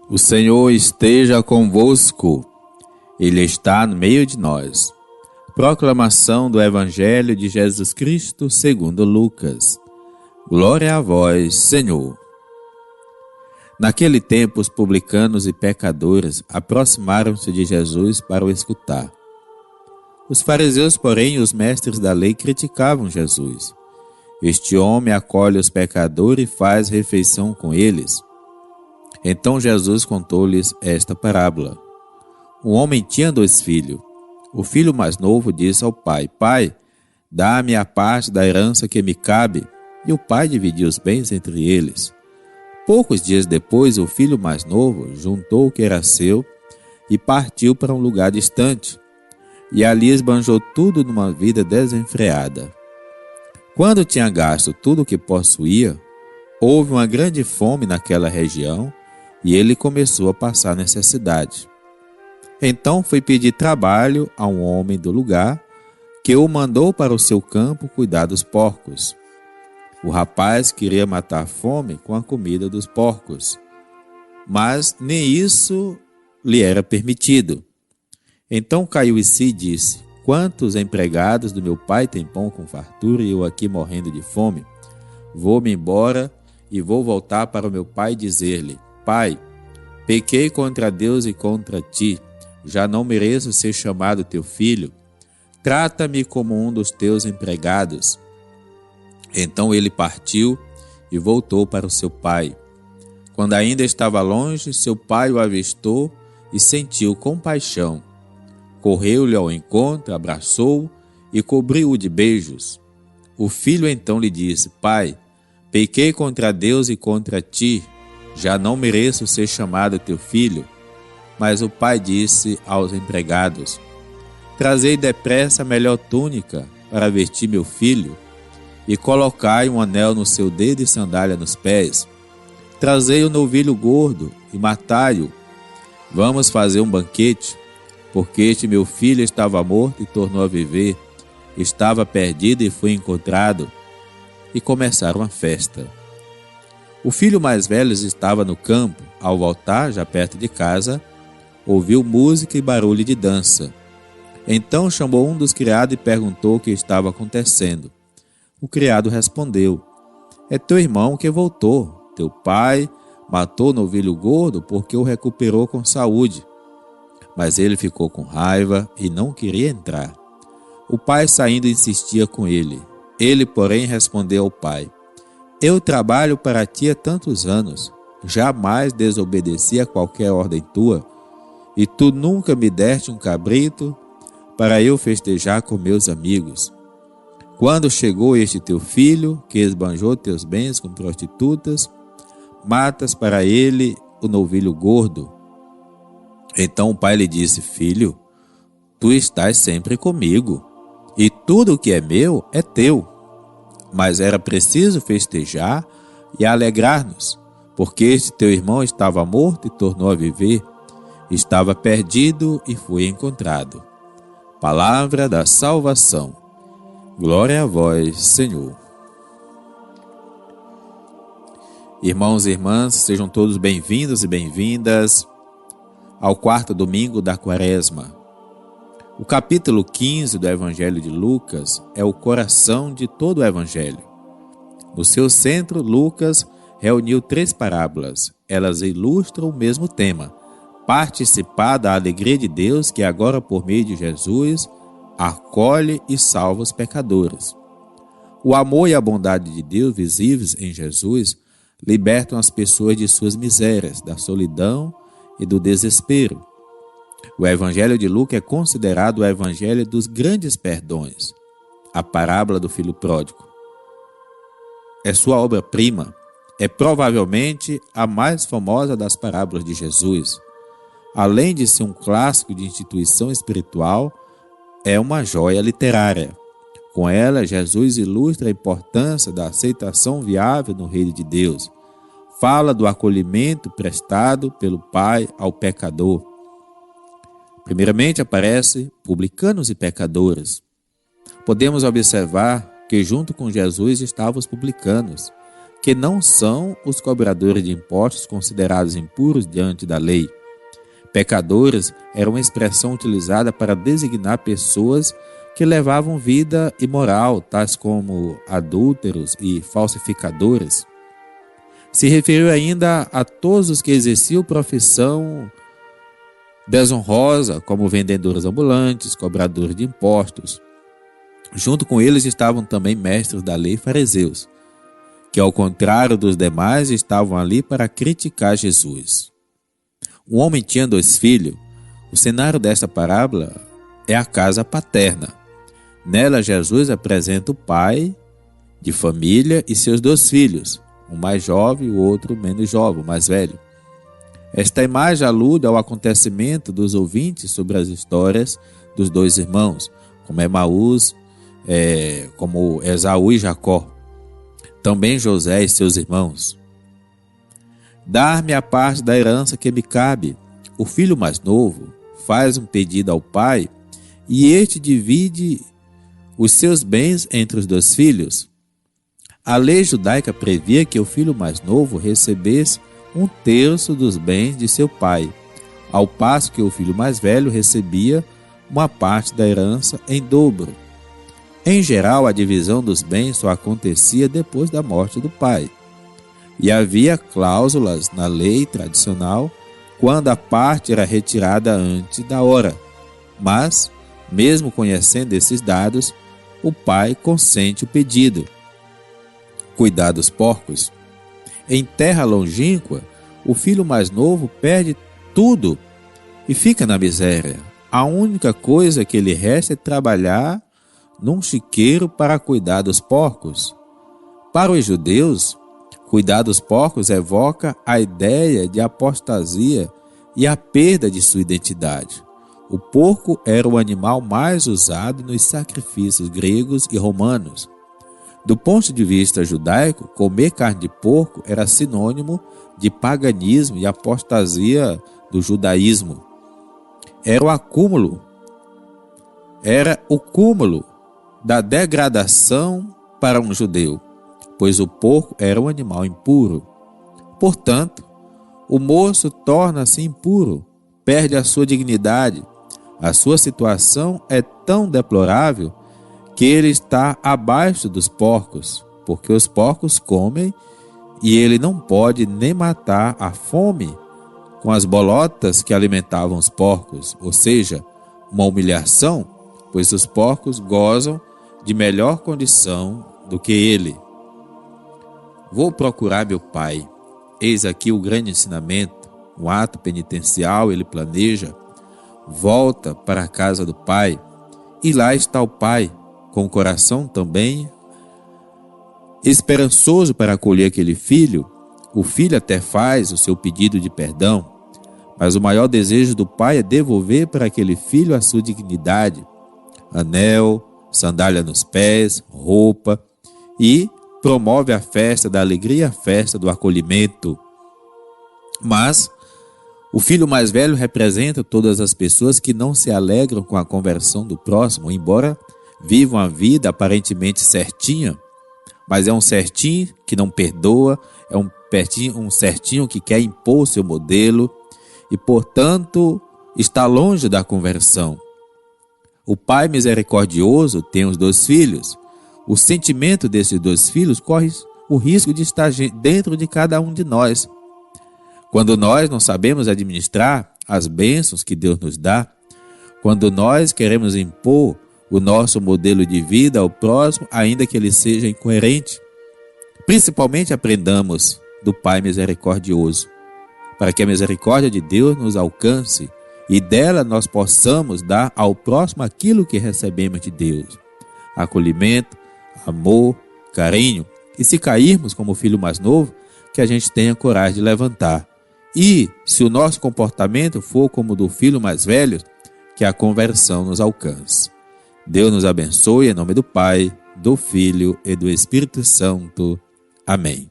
O Senhor esteja convosco, Ele está no meio de nós. Proclamação do Evangelho de Jesus Cristo segundo Lucas. Glória a vós, Senhor. Naquele tempo, os publicanos e pecadores aproximaram-se de Jesus para o escutar. Os fariseus, porém, e os mestres da lei criticavam Jesus. Este homem acolhe os pecadores e faz refeição com eles. Então Jesus contou-lhes esta parábola. Um homem tinha 2 filhos. O filho mais novo disse ao pai: Pai, dá-me a parte da herança que me cabe. E o pai dividiu os bens entre eles. Poucos dias depois, o filho mais novo juntou o que era seu e partiu para um lugar distante. E ali esbanjou tudo numa vida desenfreada. Quando tinha gasto tudo o que possuía, houve uma grande fome naquela região e ele começou a passar necessidade. Então foi pedir trabalho a um homem do lugar, que o mandou para o seu campo cuidar dos porcos. O rapaz queria matar a fome com a comida dos porcos, mas nem isso lhe era permitido. Então caiu em si e disse: Quantos empregados do meu pai têm pão com fartura e eu aqui morrendo de fome? Vou-me embora e vou voltar para o meu pai e dizer-lhe: Pai, pequei contra Deus e contra ti, já não mereço ser chamado teu filho. Trata-me como um dos teus empregados. Então ele partiu e voltou para o seu pai. Quando ainda estava longe, seu pai o avistou e sentiu compaixão. Correu-lhe ao encontro, abraçou-o e cobriu-o de beijos. O filho então lhe disse: Pai, pequei contra Deus e contra ti, já não mereço ser chamado teu filho. Mas o pai disse aos empregados: Trazei depressa a melhor túnica para vestir meu filho, e colocai um anel no seu dedo e sandália nos pés. Trazei o novilho gordo e matai-o. Vamos fazer um banquete, porque este meu filho estava morto e tornou a viver, estava perdido e foi encontrado. E começaram a festa. O filho mais velho estava no campo. Ao voltar, já perto de casa, ouviu música e barulho de dança. Então chamou um dos criados e perguntou o que estava acontecendo. O criado respondeu: É teu irmão que voltou. Teu pai matou o novilho gordo porque o recuperou com saúde. Mas ele ficou com raiva e não queria entrar. O pai, saindo, insistia com ele. Ele, porém, respondeu ao pai: Eu trabalho para ti há tantos anos, jamais desobedeci a qualquer ordem tua, e tu nunca me deste um cabrito para eu festejar com meus amigos. Quando chegou este teu filho, que esbanjou teus bens com prostitutas, matas para ele o novilho gordo. Então o pai lhe disse: Filho, tu estás sempre comigo, e tudo o que é meu é teu. Mas era preciso festejar e alegrar-nos, porque este teu irmão estava morto e tornou a viver, estava perdido e foi encontrado. Palavra da salvação. Glória a vós, Senhor. Irmãos e irmãs, sejam todos bem-vindos e bem-vindas ao 4º domingo da Quaresma. O capítulo 15 do Evangelho de Lucas é o coração de todo o Evangelho. No seu centro, Lucas reuniu 3 parábolas. Elas ilustram o mesmo tema: participar da alegria de Deus que agora, por meio de Jesus, acolhe e salva os pecadores. O amor e a bondade de Deus visíveis em Jesus libertam as pessoas de suas misérias, da solidão e do desespero. O Evangelho de Lucas é considerado o Evangelho dos grandes perdões. A parábola do filho pródigo é sua obra-prima. É provavelmente a mais famosa das parábolas de Jesus. Além de ser um clássico de instituição espiritual, é uma joia literária. Com ela, Jesus ilustra a importância da aceitação viável no reino de Deus. Fala do acolhimento prestado pelo Pai ao pecador. Primeiramente aparece publicanos e pecadores. Podemos observar que junto com Jesus estavam os publicanos, que não são os cobradores de impostos considerados impuros diante da lei. Pecadores era uma expressão utilizada para designar pessoas que levavam vida imoral, tais como adúlteros e falsificadores. Se referiu ainda a todos os que exerciam profissão desonrosa, como vendedores ambulantes, cobradores de impostos. Junto com eles estavam também mestres da lei e fariseus, que ao contrário dos demais estavam ali para criticar Jesus. Um homem tinha 2 filhos. O cenário desta parábola é a casa paterna. Nela, Jesus apresenta o pai de família e seus 2 filhos, um mais jovem e o outro menos jovem, o mais velho. Esta imagem alude ao acontecimento dos ouvintes sobre as histórias dos 2 irmãos, como Emaús, como Esaú e Jacó. Também José e seus irmãos. Dar-me a parte da herança que me cabe. O filho mais novo faz um pedido ao pai e este divide os seus bens entre os 2 filhos. A lei judaica previa que o filho mais novo recebesse 1/3 dos bens de seu pai, ao passo que o filho mais velho recebia uma parte da herança em dobro. Em geral, a divisão dos bens só acontecia depois da morte do pai. E havia cláusulas na lei tradicional quando a parte era retirada antes da hora. Mas, mesmo conhecendo esses dados, o pai consente o pedido. Cuidar dos porcos. Em terra longínqua, o filho mais novo perde tudo e fica na miséria. A única coisa que lhe resta é trabalhar num chiqueiro para cuidar dos porcos. Para os judeus, cuidar dos porcos evoca a ideia de apostasia e a perda de sua identidade. O porco era o animal mais usado nos sacrifícios gregos e romanos. Do ponto de vista judaico, comer carne de porco era sinônimo de paganismo e apostasia do judaísmo. Era o cúmulo da degradação para um judeu, pois o porco era um animal impuro. Portanto, o moço torna-se impuro, perde a sua dignidade. A sua situação é tão deplorável que ele está abaixo dos porcos, porque os porcos comem e ele não pode nem matar a fome com as bolotas que alimentavam os porcos, ou seja, uma humilhação, pois os porcos gozam de melhor condição do que ele. Vou procurar meu pai. Eis aqui o grande ensinamento, um ato penitencial. Ele planeja, volta para a casa do pai, e lá está o pai, com o coração também esperançoso para acolher aquele filho. O filho até faz o seu pedido de perdão, mas o maior desejo do pai é devolver para aquele filho a sua dignidade, anel, sandália nos pés, roupa, e promove a festa da alegria, a festa do acolhimento. Mas o filho mais velho representa todas as pessoas que não se alegram com a conversão do próximo, embora vivam a vida aparentemente certinha, mas é um certinho que não perdoa, é um certinho que quer impor seu modelo e, portanto, está longe da conversão. O pai misericordioso tem os 2 filhos. O sentimento desses 2 filhos corre o risco de estar dentro de cada um de nós. Quando nós não sabemos administrar as bênçãos que Deus nos dá, quando nós queremos impor o nosso modelo de vida ao próximo, ainda que ele seja incoerente, principalmente aprendamos do Pai misericordioso, para que a misericórdia de Deus nos alcance e dela nós possamos dar ao próximo aquilo que recebemos de Deus: acolhimento, amor, carinho. E se cairmos como o filho mais novo, que a gente tenha coragem de levantar. E se o nosso comportamento for como o do filho mais velho, que a conversão nos alcance. Deus nos abençoe em nome do Pai, do Filho e do Espírito Santo. Amém.